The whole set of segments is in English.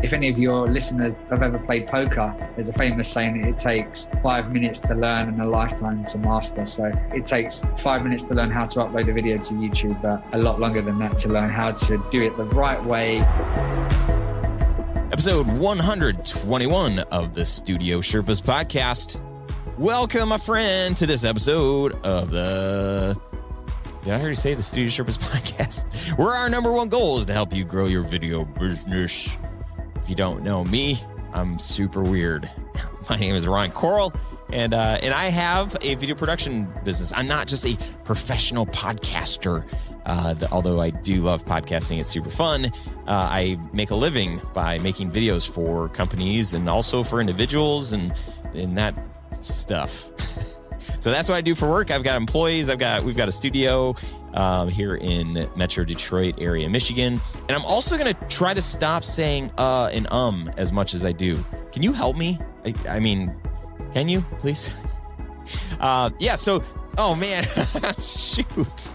If any of your listeners have ever played poker, there's a famous saying that it takes 5 minutes to learn and a lifetime to master. So it takes 5 minutes to learn how to upload a video to YouTube, but a lot longer than that to learn how to do it the right way. Episode 121 of the Studio Sherpas podcast. Welcome, my friend, to this episode of Did I already say the Studio Sherpas podcast? Where our number one goal is to help you grow your video business. If you don't know me, I'm super weird. My name is Ryan Coral, and I have a video production business. I'm not just a professional podcaster, although I do love podcasting. It's super fun. I make a living by making videos for companies and also for individuals and that stuff. So that's what I do for work. I've got employees. We've got a studio here in Metro Detroit area, Michigan. And I'm also going to try to stop saying and as much as I do. Can you help me? I mean, can you, please? So, oh man, shoot.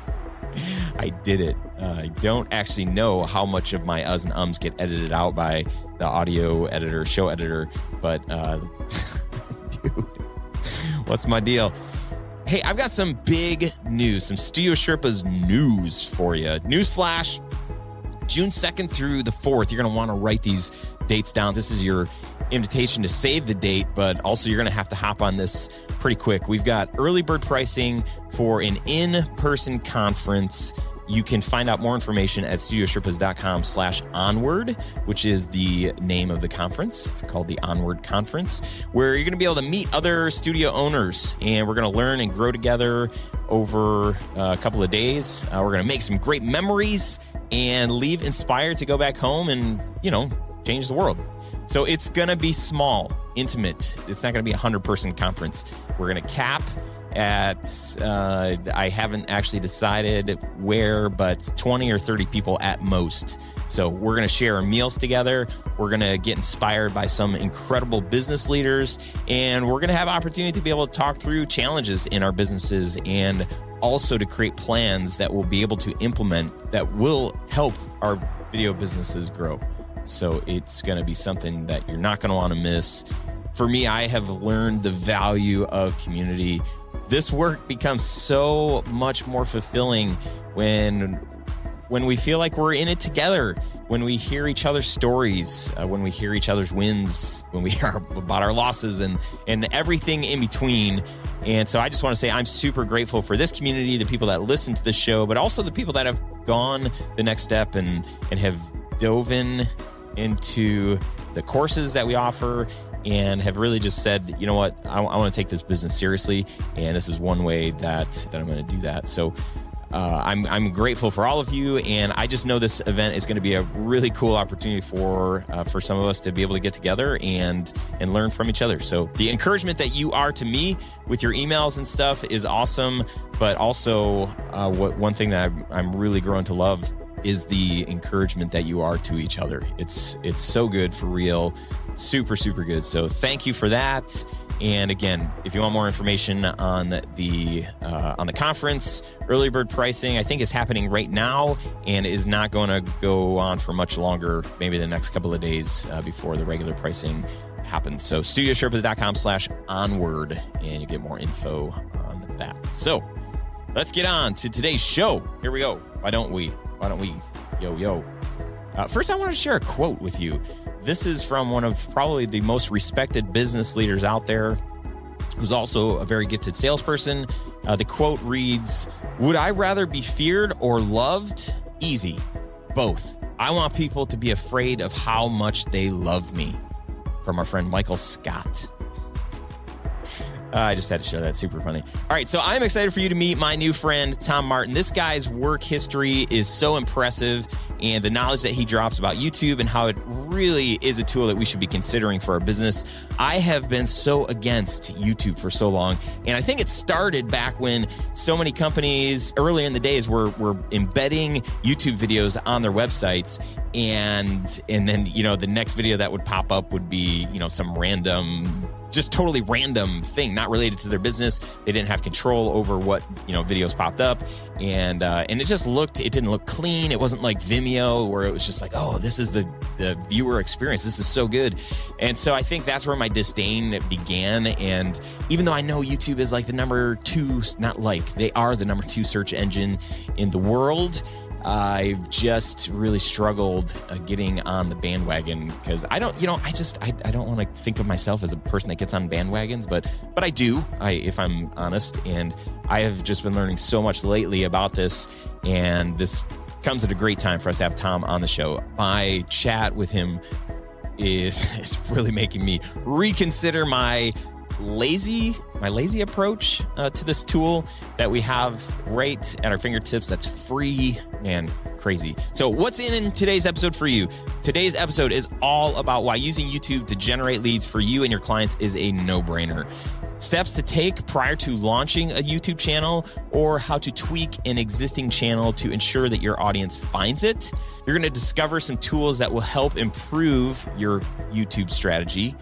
I did it. I don't actually know how much of my uhs and ums get edited out by the audio editor, show editor, but dude, what's my deal? Hey, I've got some big news, some Studio Sherpas news for you. Newsflash, June 2nd through the 4th, you're going to want to write these dates down. This is your invitation to save the date, but also you're going to have to hop on this pretty quick. We've got early bird pricing for an in-person conference. You can find out more information at studiosherpas.com/onward, which is the name of the conference. It's called the Onward Conference, where you're going to be able to meet other studio owners, and we're going to learn and grow together over a couple of days. We're going to make some great memories and leave inspired to go back home and, change the world. So it's going to be small, intimate. It's not going to be a 100-person conference. We're going to cap at, I haven't actually decided where, but 20 or 30 people at most. So we're going to share our meals together. We're going to get inspired by some incredible business leaders, and we're going to have opportunity to be able to talk through challenges in our businesses and also to create plans that we'll be able to implement that will help our video businesses grow. So it's going to be something that you're not going to want to miss. For me, I have learned the value of community. This work becomes so much more fulfilling when we feel like we're in it together, when we hear each other's stories, when we hear each other's wins, when we hear about our losses and everything in between. And so I just want to say I'm super grateful for this community, the people that listen to the show, but also the people that have gone the next step and have dove into the courses that we offer and have really just said, you know what, I want to take this business seriously, and this is one way that I'm going to do that. So I'm grateful for all of you, and I just know this event is going to be a really cool opportunity for some of us to be able to get together and learn from each other. So the encouragement that you are to me with your emails and stuff is awesome, but also one thing that I'm really growing to love is the encouragement that you are to each other. It's so good, for real. Super, super good. So thank you for that. And again, if you want more information on the conference, early bird pricing, I think is happening right now and is not going to go on for much longer, maybe the next couple of days before the regular pricing happens. So studiosherpas.com/onward, and you get more info on that. So let's get on to today's show. Here we go. Why don't we? Yo. First, I want to share a quote with you. This is from one of probably the most respected business leaders out there, who's also a very gifted salesperson. The quote reads, "Would I rather be feared or loved? Easy. Both. I want people to be afraid of how much they love me." From our friend Michael Scott. I just had to show that. Super funny. All right, so I'm excited for you to meet my new friend, Tom Martin. This guy's work history is so impressive, and the knowledge that he drops about YouTube and how it really is a tool that we should be considering for our business. I have been so against YouTube for so long, and I think it started back when so many companies early in the days were embedding YouTube videos on their websites, and then, the next video that would pop up would be, some random just totally random thing, not related to their business. They didn't have control over what, videos popped up. And it didn't look clean. It wasn't like Vimeo where it was just like, oh, this is the viewer experience. This is so good. And so I think that's where my disdain began. And even though I know YouTube is like the number 2, they are the number 2 search engine in the world, I've just really struggled getting on the bandwagon because I don't want to think of myself as a person that gets on bandwagons, but I do, if I'm honest. And I have just been learning so much lately about this, and this comes at a great time for us to have Tom on the show. My chat with him is really making me reconsider my lazy approach to this tool that we have right at our fingertips. That's free, man, crazy. So what's in today's episode for you? Today's episode is all about why using YouTube to generate leads for you and your clients is a no-brainer. Steps to take prior to launching a YouTube channel, or how to tweak an existing channel to ensure that your audience finds it. You're going to discover some tools that will help improve your YouTube strategy,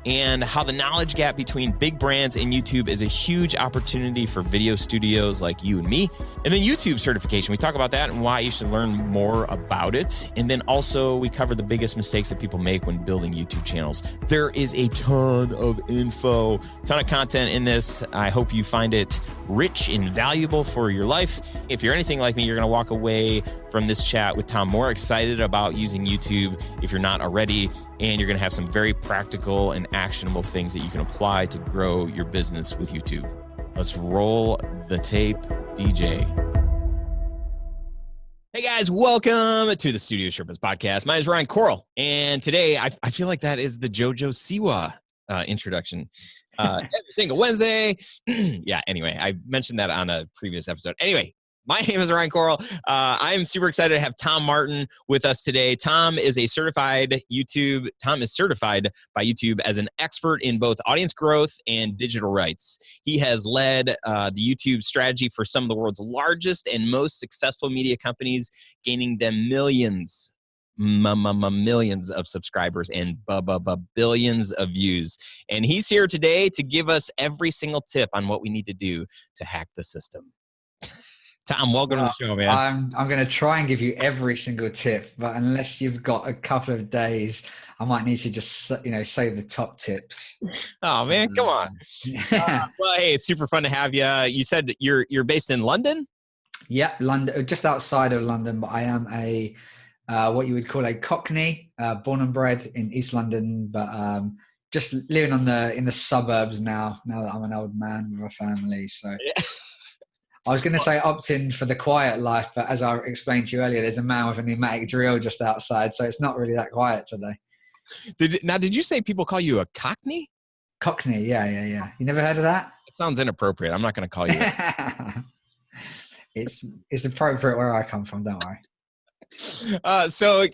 and how the knowledge gap between big brands and YouTube is a huge opportunity for video studios like you and me. And then YouTube certification. We talk about that and why you should learn more about it. And then also we cover the biggest mistakes that people make when building YouTube channels. There is a ton of info, ton of content in this. I hope you find it rich and valuable for your life. If you're anything like me, you're going to walk away from this chat with Tom more excited about using YouTube if you're not already. And you're going to have some very practical and actionable things that you can apply to grow your business with YouTube. Let's roll the tape, DJ. Hey guys, welcome to the Studio Sherpas podcast. My name is Ryan Coral, and today I feel like that is the JoJo Siwa introduction. Every single Wednesday. Yeah, anyway, I mentioned that on a previous episode. Anyway, my name is Ryan Coral. I'm super excited to have Tom Martin with us today. Tom is certified by YouTube as an expert in both audience growth and digital rights. He has led the YouTube strategy for some of the world's largest and most successful media companies, gaining them millions of subscribers and billions of views. And he's here today to give us every single tip on what we need to do to hack the system. Tom, welcome to the show, man. I'm going to try and give you every single tip, but unless you've got a couple of days, I might need to just, save the top tips. Oh man, come on. Well, hey, it's super fun to have you. You said you're based in London? Yeah, London, just outside of London, but I am what you would call a Cockney, born and bred in East London, but just living in the suburbs now that I'm an old man with a family. So. Yeah. I was going to say opt-in for the quiet life, but as I explained to you earlier, there's a man with a pneumatic drill just outside, so it's not really that quiet today. Did you say people call you a Cockney? Cockney, yeah. You never heard of that? It sounds inappropriate. I'm not going to call you that. It's appropriate where I come from, don't worry. So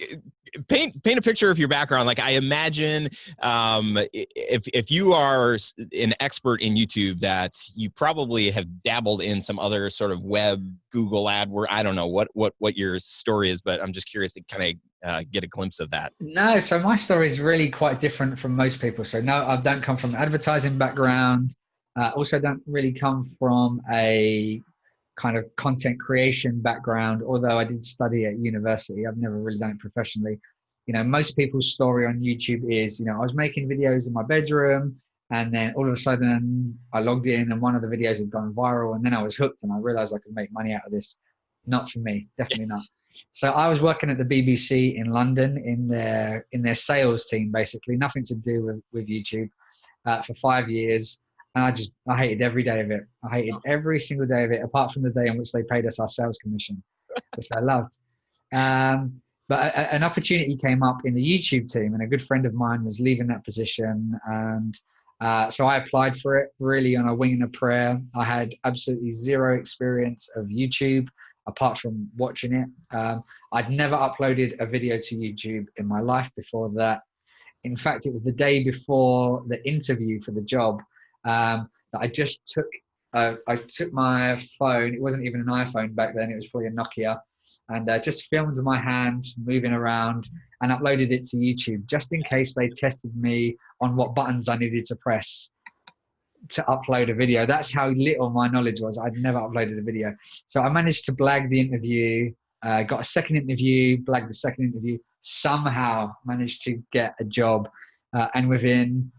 paint a picture of your background. Like, I imagine if you are an expert in YouTube, that you probably have dabbled in some other sort of web, Google AdWords. I don't know what your story is, but I'm just curious to kind of get a glimpse of that. No, so my story is really quite different from most people. So no, I don't come from an advertising background. Also don't really come from a kind of content creation background, although I did study at university. I've never really done it professionally. Most people's story on YouTube is, I was making videos in my bedroom, and then all of a sudden I logged in and one of the videos had gone viral, and then I was hooked and I realized I could make money out of this. Not for me, definitely not. So I was working at the BBC in London in their sales team, basically, nothing to do with YouTube, for 5 years. And I hated every day of it. I hated every single day of it, apart from the day in which they paid us our sales commission, which I loved. But an opportunity came up in the YouTube team, and a good friend of mine was leaving that position. And so I applied for it really on a wing and a prayer. I had absolutely zero experience of YouTube apart from watching it. I'd never uploaded a video to YouTube in my life before that. In fact, it was the day before the interview for the job that I just took my phone. It wasn't even an iPhone back then. It was probably a Nokia. and just filmed my hand moving around and uploaded it to YouTube just in case they tested me on what buttons I needed to press to upload a video. That's how little my knowledge was. I'd never uploaded a video. So I managed to blag the interview, got a second interview, blagged the second interview, somehow managed to get a job, and within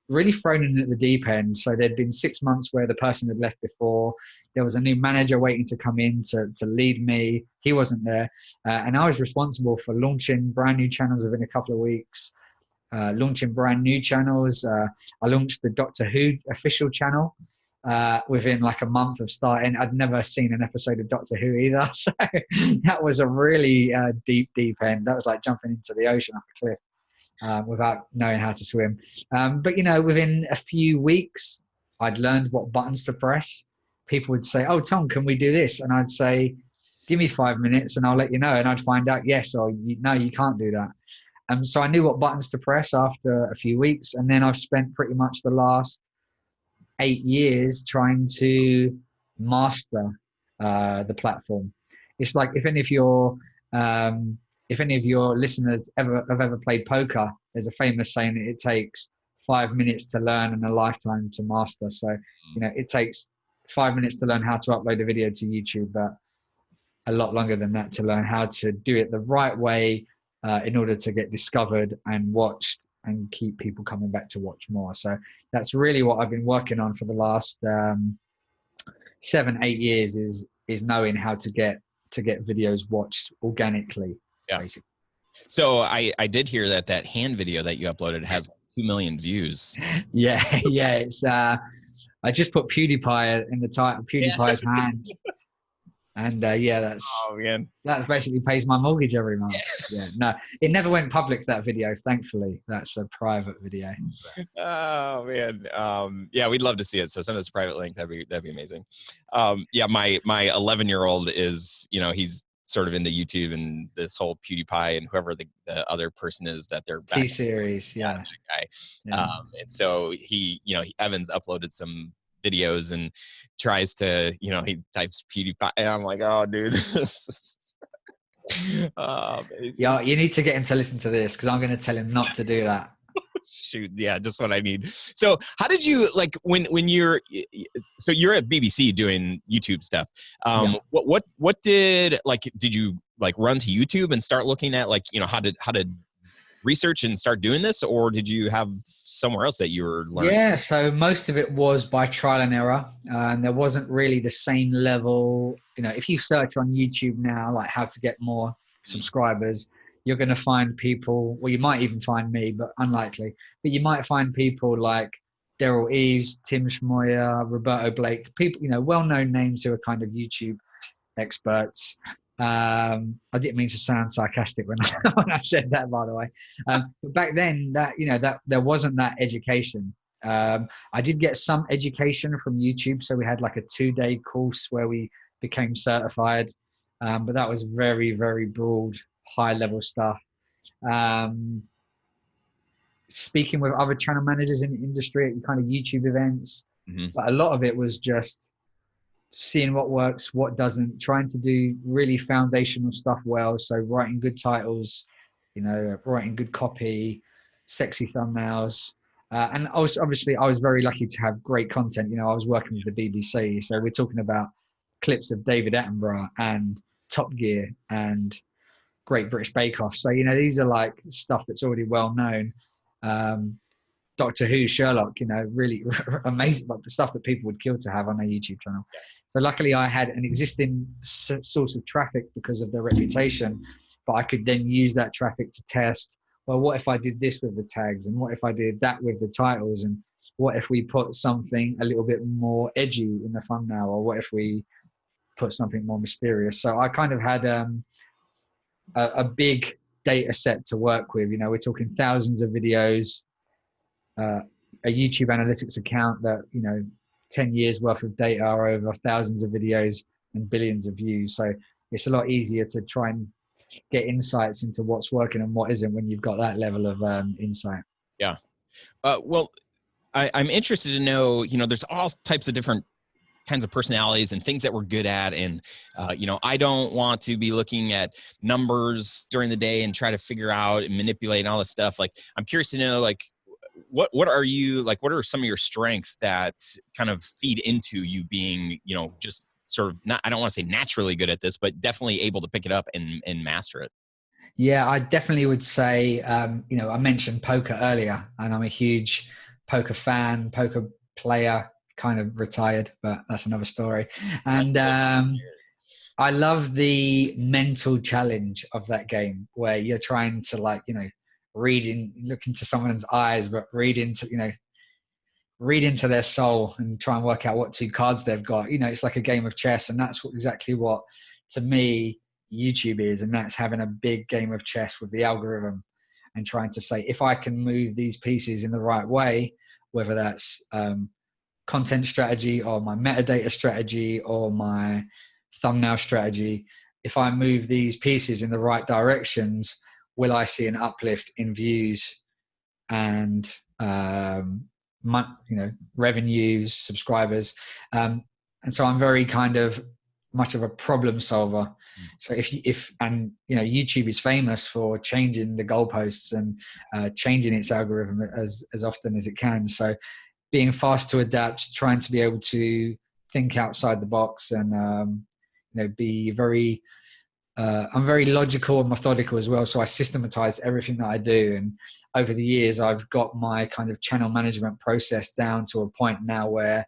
really thrown in at the deep end. So there'd been 6 months where the person had left before. There was a new manager waiting to come in to lead me. He wasn't there. And I was responsible for launching brand new channels within a couple of weeks, launching brand new channels. I launched the Doctor Who official channel within like a month of starting. I'd never seen an episode of Doctor Who either. So that was a really deep end. That was like jumping into the ocean off a cliff. Without knowing how to swim. But, you know, within a few weeks, I'd learned what buttons to press. People would say, "Oh, Tom, can we do this?" And I'd say, "Give me 5 minutes and I'll let you know." And I'd find out yes, or no, you can't do that. So I knew what buttons to press after a few weeks. And then I've spent pretty much the last 8 years trying to master the platform. It's like if any of your listeners have ever played poker, there's a famous saying that it takes 5 minutes to learn and a lifetime to master. So, you know, it takes 5 minutes to learn how to upload a video to YouTube, but a lot longer than that to learn how to do it the right way in order to get discovered and watched and keep people coming back to watch more. So that's really what I've been working on for the last 7-8 years is knowing how to get videos watched organically. Yeah. Basically. So I did hear that hand video that you uploaded has 2 million views. Yeah. It's I just put PewDiePie in the title, PewDiePie's hand, and that basically pays my mortgage every month. Yeah, no, it never went public, that video. Thankfully, that's a private video. Oh man, yeah, we'd love to see it. So send us a private link. That'd be amazing. Yeah, my 11-year-old is, you know, he's sort of into YouTube and this whole PewDiePie and whoever the other person is that they're T-Series, yeah. Guy. Yeah. And so Evans uploaded some videos and tries to, you know, he types PewDiePie and I'm like, oh dude. Yeah, you need to get him to listen to this because I'm going to tell him not to do that. Shoot, yeah, just what I need. So how did you, like, when you're at BBC doing YouTube stuff, what did you like run to YouTube and start looking at, like, you know, how to research and start doing this, or did you have somewhere else that you were learning? Yeah, so most of it was by trial and error, and there wasn't really the same level. You know, if you search on YouTube now, like how to get more subscribers, you're going to find people, well, you might even find me, but unlikely. But you might find people like Daryl Eves, Tim Schmoyer, Roberto Blake, people, you know, well-known names who are kind of YouTube experts. I didn't mean to sound sarcastic when I said that, by the way. But back then, that there wasn't that education. I did get some education from YouTube, so we had like a 2-day course where we became certified, but that was very, very broad, high-level stuff. Speaking with other channel managers in the industry at kind of YouTube events, but a lot of it was just seeing what works, what doesn't, trying to do really foundational stuff well. So writing good titles, you know, writing good copy, sexy thumbnails. And obviously I was very lucky to have great content. You know, I was working with the BBC. So we're talking about clips of David Attenborough and Top Gear and Great British Bake Off. So, you know, these are like stuff that's already well known. Doctor Who, Sherlock, you know, really amazing stuff that people would kill to have on their YouTube channel. So luckily I had an existing source of traffic because of their reputation, but I could then use that traffic to test, well, what if I did this with the tags, and what if I did that with the titles, and what if we put something a little bit more edgy in the thumbnail, or what if we put something more mysterious? So I kind of had a big data set to work with. You know, we're talking thousands of videos, a YouTube analytics account that, you know, 10 years worth of data are over thousands of videos and billions of views. So it's a lot easier to try and get insights into what's working and what isn't when you've got that level of insight. Yeah. Well, I'm interested to know, you know, there's all types of different kinds of personalities and things that we're good at. And, I don't want to be looking at numbers during the day and try to figure out and manipulate and all this stuff. Like, I'm curious to know, like, what are you like, what are some of your strengths that kind of feed into you being, just sort of not, I don't want to say naturally good at this, but definitely able to pick it up and master it? Yeah, I definitely would say, I mentioned poker earlier, and I'm a huge poker fan, poker player, kind of retired, but that's another story. And I love the mental challenge of that game where you're trying to look into someone's eyes, but read into their soul and try and work out what two cards they've got. It's like a game of chess, and that's exactly what, to me, YouTube is. And that's having a big game of chess with the algorithm and trying to say, if I can move these pieces in the right way, whether that's content strategy or my metadata strategy or my thumbnail strategy, if I move these pieces in the right directions, will I see an uplift in views and revenues, subscribers? And so I'm very kind of much of a problem solver. So YouTube is famous for changing the goalposts and changing its algorithm as often as it can. So being fast to adapt, trying to be able to think outside the box, and be very I'm very logical and methodical as well. So I systematize everything that I do. And over the years, I've got my kind of channel management process down to a point now where,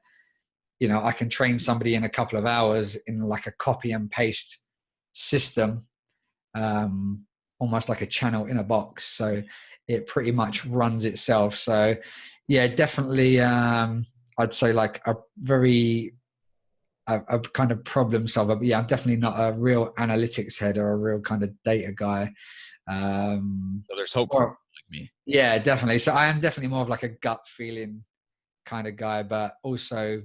I can train somebody in a couple of hours in like a copy and paste system, almost like a channel in a box. So it pretty much runs itself. So yeah, definitely, I'd say like a kind of problem solver. But yeah, I'm definitely not a real analytics head or a real kind of data guy. So there's hope for like me. Yeah, definitely. So I am definitely more of like a gut feeling kind of guy, but also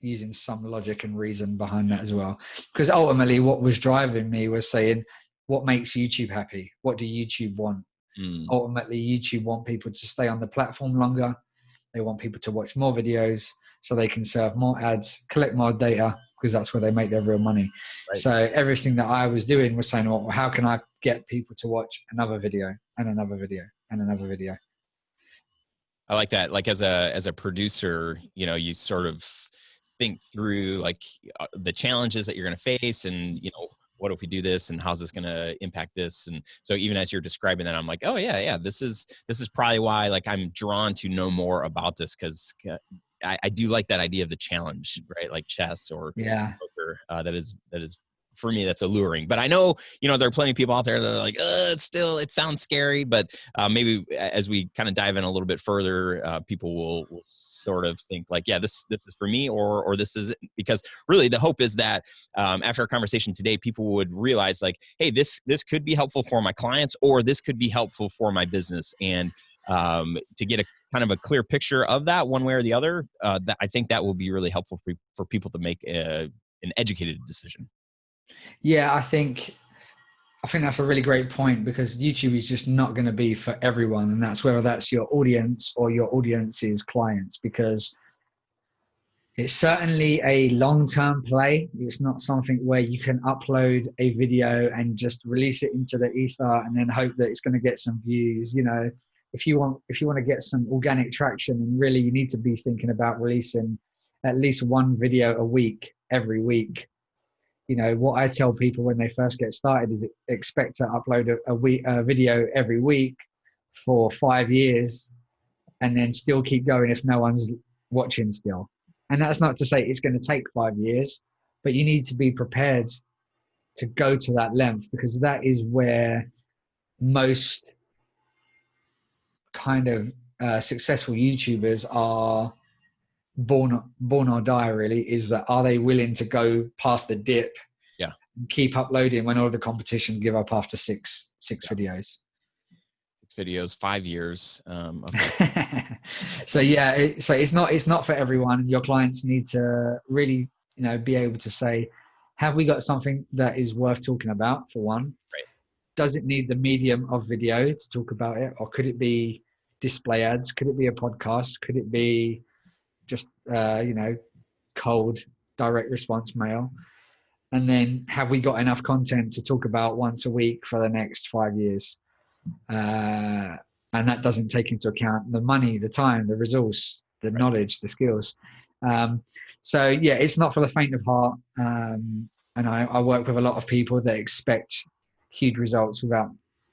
using some logic and reason behind that as well. Because ultimately what was driving me was saying, what makes YouTube happy? What do YouTube want? Ultimately, YouTube want people to stay on the platform longer. They want people to watch more videos so they can serve more ads, collect more data, because that's where they make their real money. Right. So everything that I was doing was saying, well, how can I get people to watch another video and another video and another video? I like that. Like as a producer, you sort of think through like the challenges that you're going to face, and what if we do this, and how's this going to impact this? And so even as you're describing that, I'm like, oh yeah, this is probably why like I'm drawn to know more about this, because I do like that idea of the challenge, right? Like chess or poker. That is for me, that's alluring. But I know, there are plenty of people out there that are like, it sounds scary. But maybe as we kind of dive in a little bit further, people will sort of think like, yeah, this is for me, or this is, because really the hope is that after our conversation today, people would realize like, hey, this could be helpful for my clients, or this could be helpful for my business. And to get a kind of a clear picture of that one way or the other, that I think that will be really helpful for people to make an educated decision. Yeah, I think that's a really great point, because YouTube is just not going to be for everyone. And that's whether that's your audience or your audience's clients, because it's certainly a long-term play. It's not something where you can upload a video and just release it into the ether and then hope that it's going to get some views. If you want to get some organic traction, and really you need to be thinking about releasing at least one video a week, every week. What I tell people when they first get started is expect to upload a video every week for 5 years, and then still keep going if no one's watching still. And that's not to say it's going to take 5 years, but you need to be prepared to go to that length, because that is where most kind of successful YouTubers are born or die, really, is that, are they willing to go past the dip and keep uploading when all the competition give up after six videos? 6 videos, 5 years. Okay. So yeah, so it's not for everyone. Your clients need to really, be able to say, have we got something that is worth talking about, for one? Right. Does it need the medium of video to talk about it? Or could it be display ads? Could it be a podcast? Could it be just, cold direct response mail? And then have we got enough content to talk about once a week for the next 5 years? And that doesn't take into account the money, the time, the resource, the knowledge, the skills. So yeah, it's not for the faint of heart. And I work with a lot of people that expect huge results without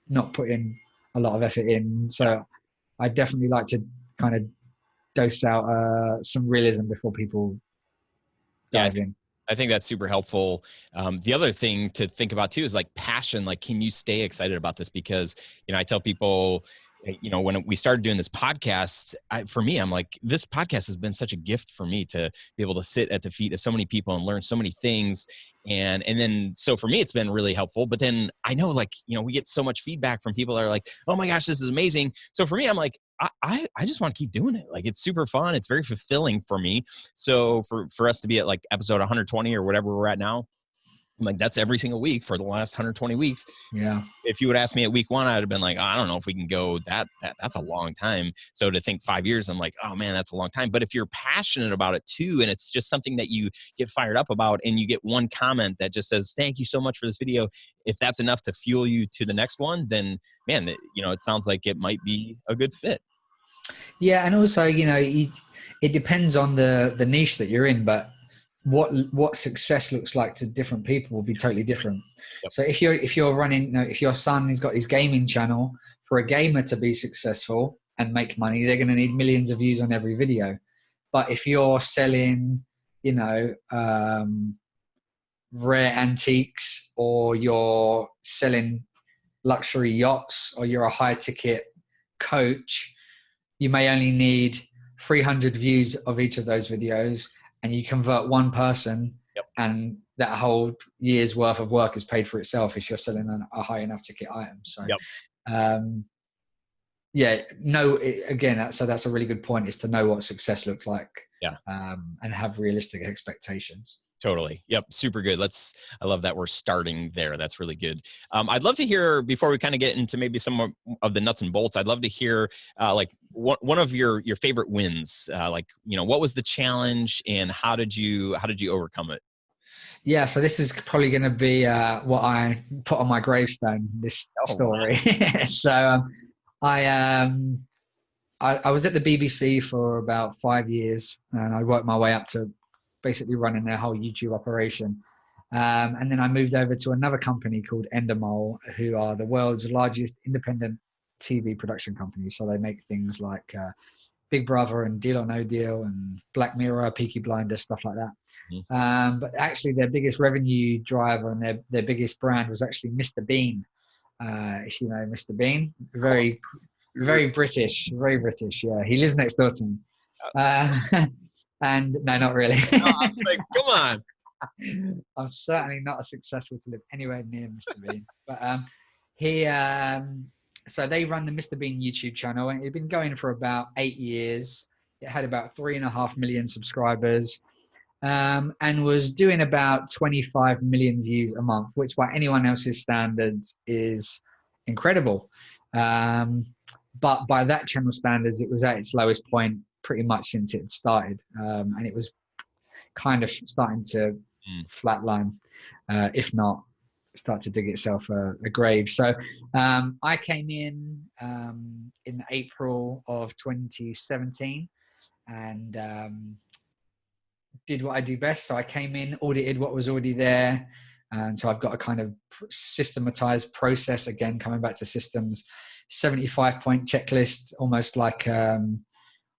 not putting a lot of effort in. So I definitely like to kind of dose out some realism before people dive in. I think that's super helpful. The other thing to think about too is like passion. Like, can you stay excited about this? Because, I tell people, when we started doing this podcast, for me, I'm like, this podcast has been such a gift for me to be able to sit at the feet of so many people and learn so many things. And then, so for me, it's been really helpful. But then I know, like, we get so much feedback from people that are like, oh my gosh, this is amazing. So for me, I'm like, I just want to keep doing it. Like, it's super fun. It's very fulfilling for me. So for us to be at like episode 120 or whatever we're at now, I'm like, that's every single week for the last 120 weeks. Yeah. If you would ask me at week 1, I'd have been like, I don't know if we can go that's a long time. So to think 5 years, I'm like, oh man, that's a long time. But if you're passionate about it too, and it's just something that you get fired up about, and you get one comment that just says, thank you so much for this video. If that's enough to fuel you to the next one, then man, it sounds like it might be a good fit. Yeah. And also, it depends on the niche that you're in, but what success looks like to different people will be totally different. Yep. So if you're running, if your son has got his gaming channel, for a gamer to be successful and make money, they're going to need millions of views on every video. But if you're selling, rare antiques, or you're selling luxury yachts, or you're a high ticket coach, you may only need 300 views of each of those videos, and you convert one person, and that whole year's worth of work is paid for itself if you're selling a high enough ticket item. So, that's a really good point, is to know what success looks like, and have realistic expectations. Totally. Yep. Super good. I love that we're starting there. That's really good. I'd love to hear, before we kind of get into maybe some of the nuts and bolts, I'd love to hear like one of your favorite wins. What was the challenge, and how did you overcome it? Yeah. So this is probably going to be what I put on my gravestone, this story. So I was at the BBC for about 5 years, and I worked my way up to basically running their whole YouTube operation. And then I moved over to another company called Endemol, who are the world's largest independent TV production company. So they make things like Big Brother and Deal or No Deal and Black Mirror, Peaky Blinders, stuff like that. Mm-hmm. But actually their biggest revenue driver and their biggest brand was actually Mr. Bean. If you know Mr. Bean, very British, very British. Yeah, he lives next door to me. And no, not really. I was like, come on. I'm certainly not as successful to live anywhere near Mr. Bean. But so they run the Mr. Bean YouTube channel, and it had been going for about 8 years. It had about 3.5 million subscribers, and was doing about 25 million views a month, which by anyone else's standards is incredible. But by that channel standards, it was at its lowest point pretty much since it had started, and it was kind of starting to flatline, if not start to dig itself a grave. So I came in April of 2017 and did what I do best. So I came in, audited what was already there, and so I've got a kind of systematized process, again coming back to systems, 75-point checklist, almost like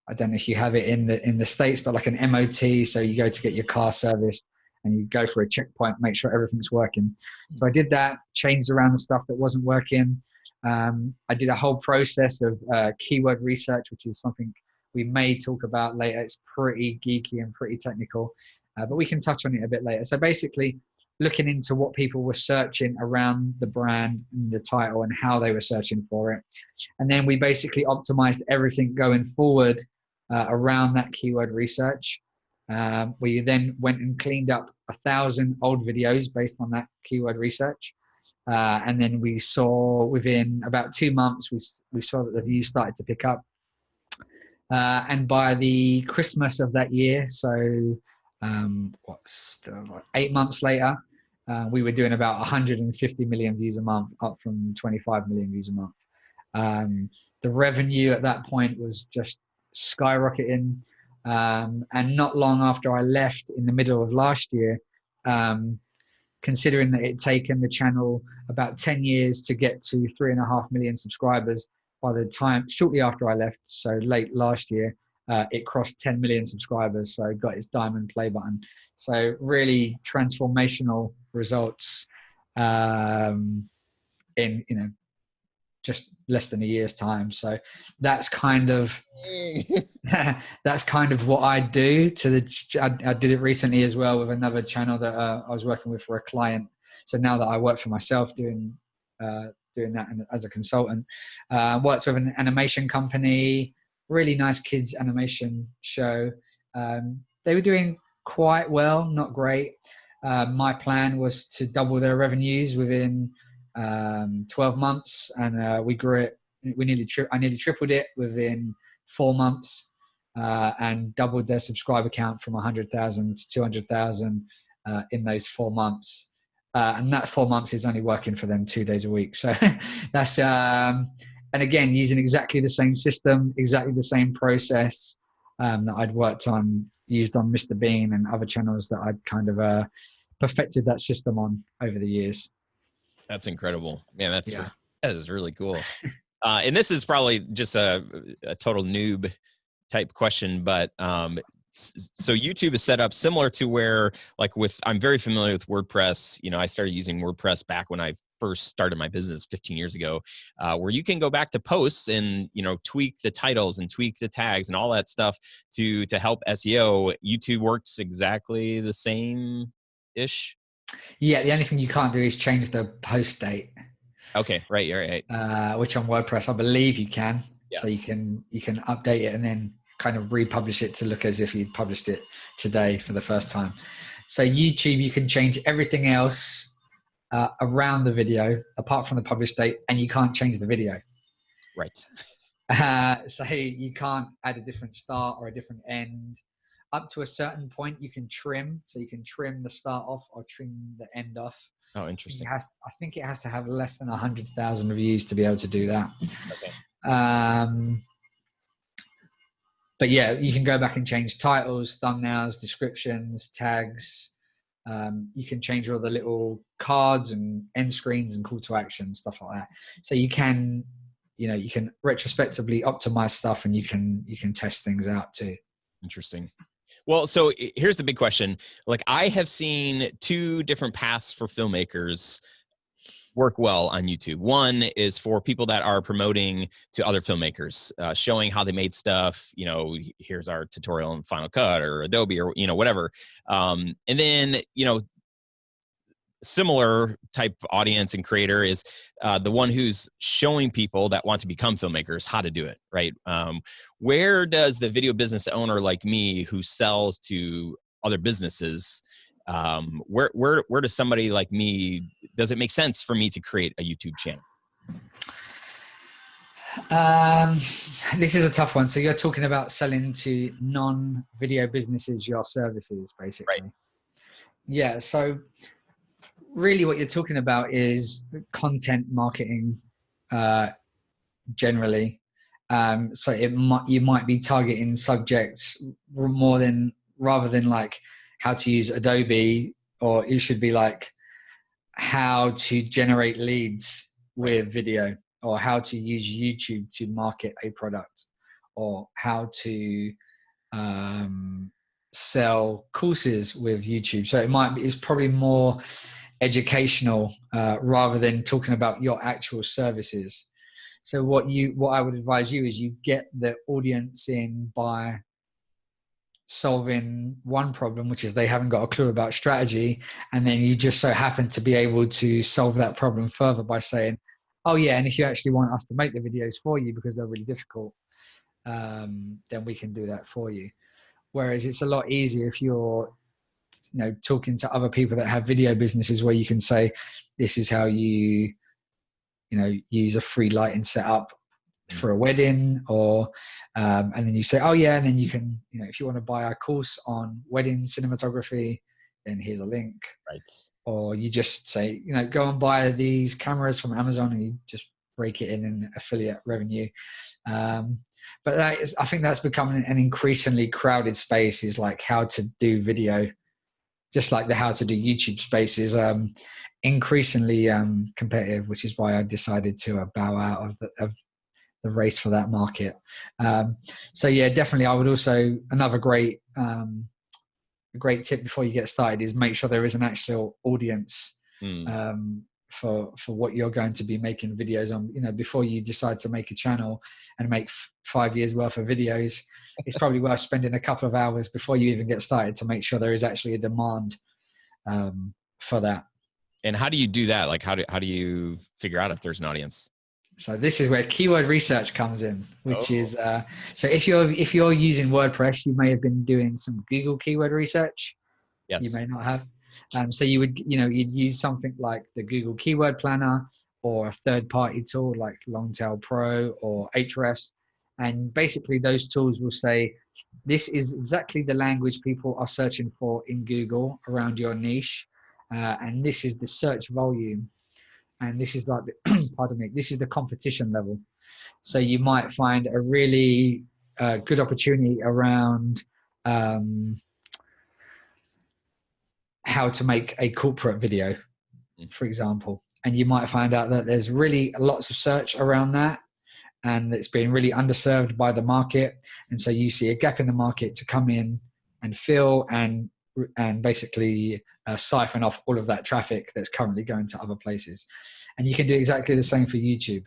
I don't know if you have it in the States, but like an MOT. So you go to get your car serviced and you go for a checkpoint, make sure everything's working. So I did that, changed around the stuff that wasn't working. I did a whole process of keyword research, which is something we may talk about later. It's pretty geeky and pretty technical, but we can touch on it a bit later. So basically looking into what people were searching around the brand and the title and how they were searching for it. And then we basically optimized everything going forward around that keyword research. We then went and cleaned up 1,000 old videos based on that keyword research. And then we saw within about 2 months, we saw that the views started to pick up. And by the Christmas of that year, so what, 8 months later, we were doing about 150 million views a month, up from 25 million views a month. The revenue at that point was just skyrocketing. And not long after I left in the middle of last year, considering that it'd taken the channel about 10 years to get to 3.5 million subscribers, by the time, shortly after I left, so late last year, it crossed 10 million subscribers. So it got its diamond play button. So really transformational results in, just less than a year's time. So that's kind of what I do I did it recently as well with another channel that I was working with for a client. So now that I work for myself doing that as a consultant, worked with an animation company, really nice kids animation show. They were doing quite well, not great. My plan was to double their revenues within 12 months, and we grew it. I nearly tripled it within 4 months, and doubled their subscriber count from 100,000 to 200,000 in those 4 months. And that 4 months is only working for them 2 days a week. So that's and again, using exactly the same system, exactly the same process that I'd used on Mr. Bean and other channels that I'd kind of perfected that system on over the years. That's incredible, man. That is really cool. And this is probably just a total noob type question, but so YouTube is set up similar to where, like, I'm very familiar with WordPress. I started using WordPress back when I first started my business 15 years ago, where you can go back to posts and, tweak the titles and tweak the tags and all that stuff to help SEO. YouTube works exactly the same-ish. Yeah, the only thing you can't do is change the post date. Okay, right, you're right. Which on WordPress, I believe you can. Yes. So you can update it and then kind of republish it to look as if you'd published it today for the first time. So YouTube, you can change everything else around the video, apart from the publish date, and you can't change the video. Right. So you can't add a different start or a different end. Up to a certain point, you can trim. So you can trim the start off or trim the end off. Oh, interesting. I think it has to have less than 100,000 views to be able to do that. Okay. But yeah, you can go back and change titles, thumbnails, descriptions, tags. You can change all the little cards and end screens and call to action, stuff like that. So you can retrospectively optimize stuff, and you can test things out too. Interesting. Well, so here's the big question. Like, I have seen 2 different paths for filmmakers work well on YouTube. One is for people that are promoting to other filmmakers, showing how they made stuff. Here's our tutorial in Final Cut or Adobe or, whatever. And then, similar type audience and creator is the one who's showing people that want to become filmmakers how to do it, right? Where does the video business owner like me who sells to other businesses, where does somebody like me, does it make sense for me to create a YouTube channel? This is a tough one. So you're talking about selling to non-video businesses your services, basically. Right. Yeah. So really what you're talking about is content marketing, generally. So you might be targeting subjects rather than like how to use Adobe, or it should be like how to generate leads with video, or how to use YouTube to market a product, or how to sell courses with YouTube. So it's probably more educational rather than talking about your actual services. So what I would advise you is you get the audience in by solving one problem, which is they haven't got a clue about strategy, and then you just so happen to be able to solve that problem further by saying, oh yeah, and if you actually want us to make the videos for you because they're really difficult, then we can do that for you. Whereas it's a lot easier if you're talking to other people that have video businesses, where you can say, this is how you use a free lighting setup. for a wedding, or and then you say, oh yeah, and then you can, if you want to buy a course on wedding cinematography, then here's a link. Right. Or you just say, go and buy these cameras from Amazon, and you just break it in affiliate revenue. But I think that's becoming an increasingly crowded space, is like how to do video, just like the how to do YouTube space is increasingly competitive, which is why I decided to bow out of the race for that market. So yeah, definitely. I would also, another great tip before you get started is make sure there is an actual audience for what you're going to be making videos on. Before you decide to make a channel and make 5 years worth of videos, it's probably worth spending a couple of hours before you even get started to make sure there is actually a demand for that. And how do you do that? Like, how do you figure out if there's an audience? So this is where keyword research comes in, which is so if you're using WordPress, you may have been doing some Google keyword research. Yes. You may not have. So you would, you'd use something like the Google Keyword Planner, or a third-party tool like Longtail Pro or Ahrefs, and basically those tools will say, this is exactly the language people are searching for in Google around your niche, and this is the search volume. And this is like, pardon me, this is the competition level. So you might find a really good opportunity around how to make a corporate video, for example. And you might find out that there's really lots of search around that, and it's been really underserved by the market. And so you see a gap in the market to come in and fill and basically siphon off all of that traffic that's currently going to other places. And you can do exactly the same for YouTube.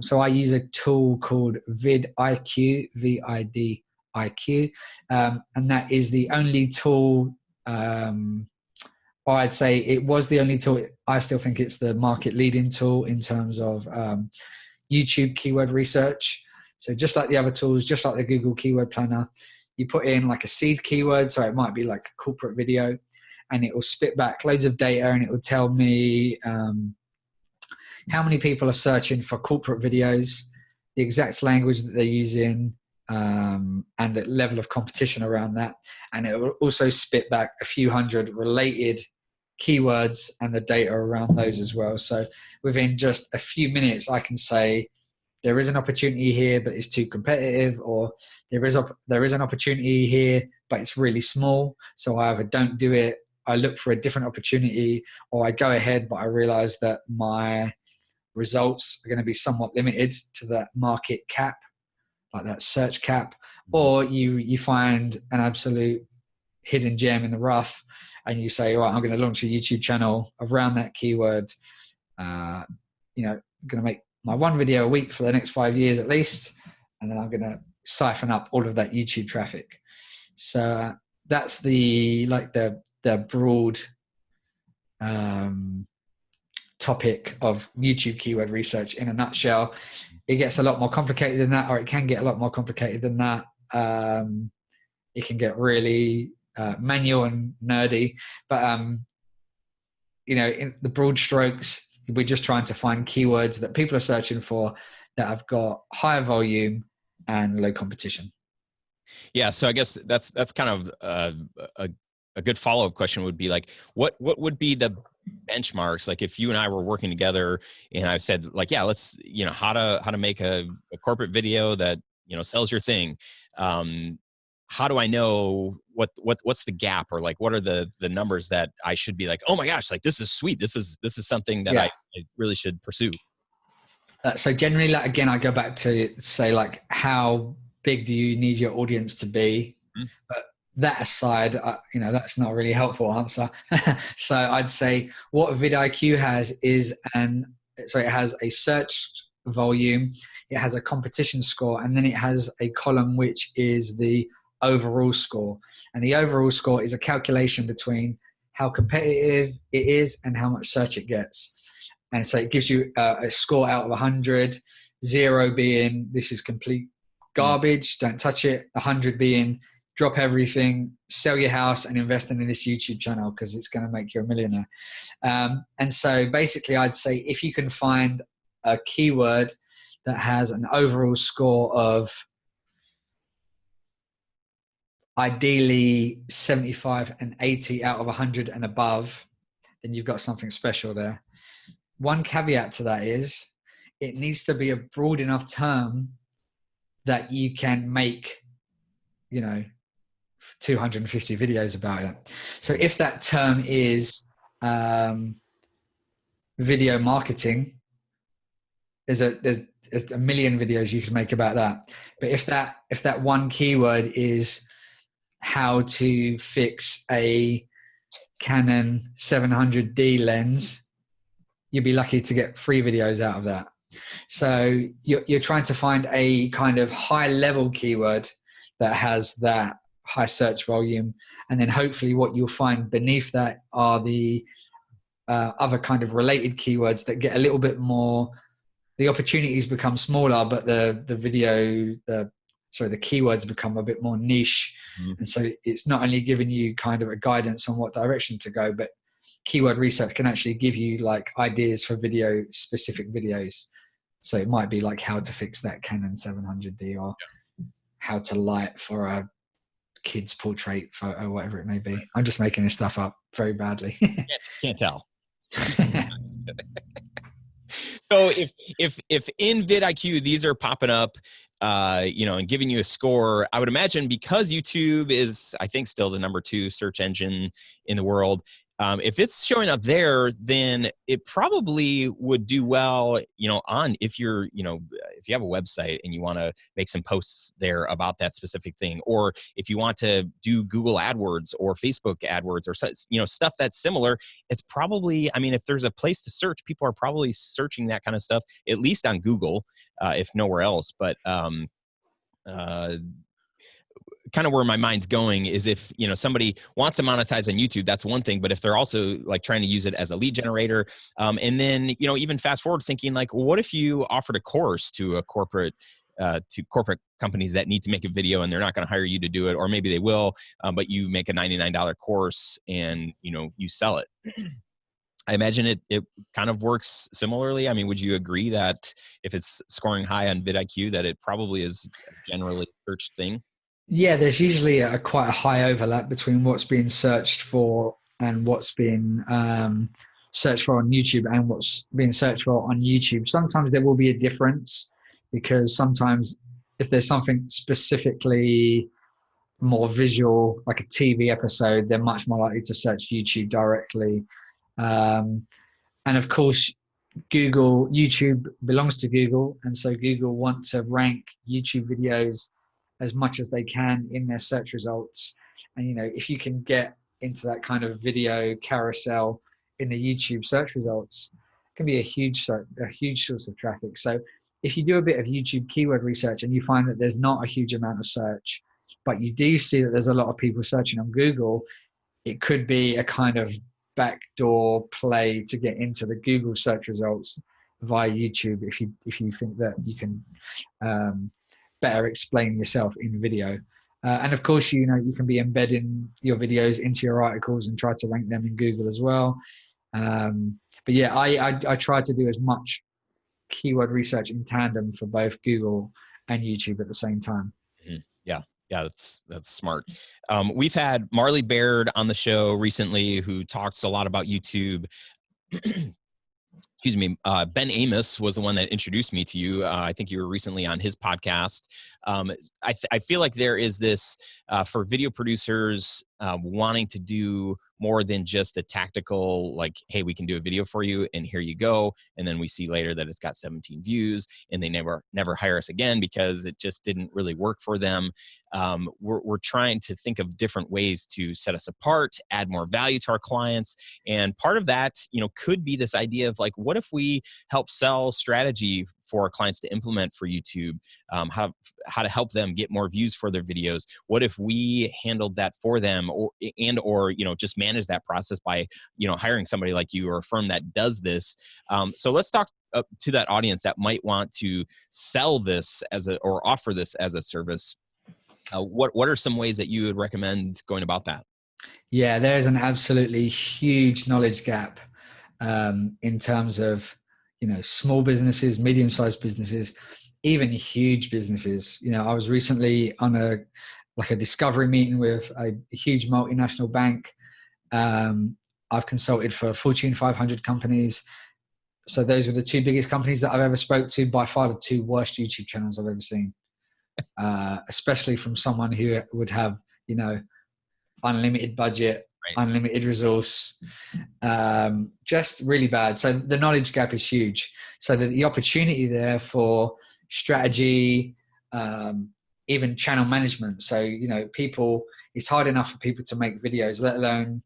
So I use a tool called vidIQ, VIDIQ, and that is the only tool, or I'd say it was the only tool. I still think it's the market leading tool in terms of YouTube keyword research. So just like the other tools, just like the Google Keyword Planner, you put in like a seed keyword, so it might be like a corporate video, and it will spit back loads of data, and it will tell me how many people are searching for corporate videos, the exact language that they're using, and the level of competition around that. And it will also spit back a few hundred related keywords and the data around those as well. So within just a few minutes, I can say, there is an opportunity here, but it's too competitive, or there is an opportunity here, but it's really small. So I either don't do it, I look for a different opportunity, or I go ahead, but I realize that my results are going to be somewhat limited to that market cap, like that search cap. Or you find an absolute hidden gem in the rough, and you say, all right, I'm going to launch a YouTube channel around that keyword. I'm going to make my one video a week for the next 5 years at least, and then I'm going to siphon up all of that YouTube traffic. So that's the broad topic of YouTube keyword research in a nutshell. It gets a lot more complicated than that, or it can get a lot more complicated than that. It can get really manual and nerdy, but in the broad strokes, we're just trying to find keywords that people are searching for that have got higher volume and low competition. Yeah, so I guess that's kind of a good follow-up question would be like, what would be the benchmarks? Like if you and I were working together and I said like, yeah, let's, how to make a corporate video that, sells your thing. How do I know what's the gap, or like, what are the numbers that I should be like, oh my gosh, like this is sweet. This is something that I really should pursue. So generally, like, again, I go back to say like, how big do you need your audience to be? But that aside, that's not a really helpful answer. So I'd say what vidIQ has is it has a search volume, it has a competition score, and then it has a column which is the overall score. And the overall score is a calculation between how competitive it is and how much search it gets. And so it gives you a score out of 100, 0 being this is complete garbage, don't touch it, 100 being drop everything, sell your house and invest in this YouTube channel because it's going to make you a millionaire. And so basically I'd say if you can find a keyword that has an overall score of ideally 75 and 80 out of 100 and above, then you've got something special there. One caveat to that is it needs to be a broad enough term that you can make, 250 videos about it. So if that term is video marketing, there's a million videos you can make about that. But if that one keyword is how to fix a Canon 700D lens, you'd be lucky to get 3 videos out of that. So you're trying to find a kind of high level keyword that has that high search volume. And then hopefully what you'll find beneath that are the other kind of related keywords that get a little bit more, the opportunities become smaller, but the keywords become a bit more niche. Mm-hmm. And so it's not only giving you kind of a guidance on what direction to go, but keyword research can actually give you like ideas for specific videos. So it might be like how to fix that Canon 700D or how to light for a kid's portrait photo, whatever it may be. I'm just making this stuff up very badly. Can't tell. So if in vidIQ these are popping up, and giving you a score, I would imagine because YouTube is, I think, still the number 2 search engine in the world. If it's showing up there, then it probably would do well, if you have a website and you want to make some posts there about that specific thing, or if you want to do Google AdWords or Facebook AdWords or, stuff that's similar, it's probably, if there's a place to search, people are probably searching that kind of stuff, at least on Google, if nowhere else. But, kind of where my mind's going is if, somebody wants to monetize on YouTube, that's one thing. But if they're also like trying to use it as a lead generator, and then, even fast forward thinking like, well, what if you offered a course to a corporate companies that need to make a video and they're not going to hire you to do it, or maybe they will, but you make a $99 course and, you sell it. I imagine it kind of works similarly. Would you agree that if it's scoring high on vidIQ, that it probably is a generally searched thing? Yeah, there's usually quite a high overlap between what's being searched for and what's being searched for on YouTube and what's being searched for on YouTube. Sometimes there will be a difference because sometimes if there's something specifically more visual, like a TV episode, they're much more likely to search YouTube directly. And of course, YouTube belongs to Google. And so Google want to rank YouTube videos as much as they can in their search results. And, if you can get into that kind of video carousel in the YouTube search results, it can be a huge source of traffic. So if you do a bit of YouTube keyword research and you find that there's not a huge amount of search, but you do see that there's a lot of people searching on Google, it could be a kind of backdoor play to get into the Google search results via YouTube if you think that you can better explain yourself in video. And of course, you can be embedding your videos into your articles and try to rank them in Google as well. But yeah, I try to do as much keyword research in tandem for both Google and YouTube at the same time. Mm-hmm. Yeah, that's smart. We've had Marley Baird on the show recently who talks a lot about YouTube. Excuse me, Ben Amos was the one that introduced me to you. I think you were recently on his podcast. I feel like there is this, for video producers wanting to do more than just a tactical, like, hey, we can do a video for you and here you go. And then we see later that it's got 17 views and they never hire us again because it just didn't really work for them. We're trying to think of different ways to set us apart, add more value to our clients. And part of that, could be this idea of like, what if we help sell strategy for our clients to implement for YouTube, how to help them get more views for their videos? What if we handled that for them or just manage that process by, hiring somebody like you or a firm that does this? So let's talk to that audience that might want to sell this or offer this as a service. What are some ways that you would recommend going about that? Yeah, there's an absolutely huge knowledge gap in terms of, small businesses, medium-sized businesses, even huge businesses. I was recently on a discovery meeting with a huge multinational bank. I've consulted for Fortune 500 companies. So those were the two biggest companies that I've ever spoke to. By far the two worst YouTube channels I've ever seen, especially from someone who would have, unlimited budget, right. unlimited resource, just really bad. So the knowledge gap is huge. So the opportunity there for strategy, even channel management. So, it's hard enough for people to make videos, let alone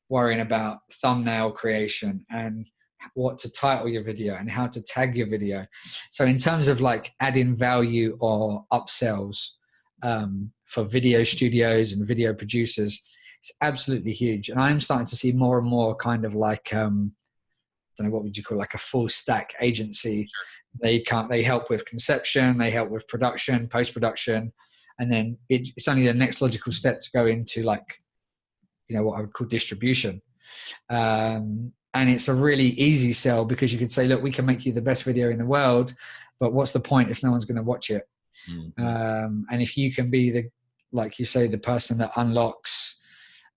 worrying about thumbnail creation and what to title your video and how to tag your video. So in terms of adding value or upsells for video studios and video producers, it's absolutely huge. And I'm starting to see more and more kind of I don't know, what would you call a full stack agency. They help with conception, they help with production, post-production, and then it's only the next logical step to go into what I would call distribution. And it's a really easy sell because you could say, look, we can make you the best video in the world, but what's the point if no one's going to watch it? Mm-hmm. And if you can be like you say, the person that unlocks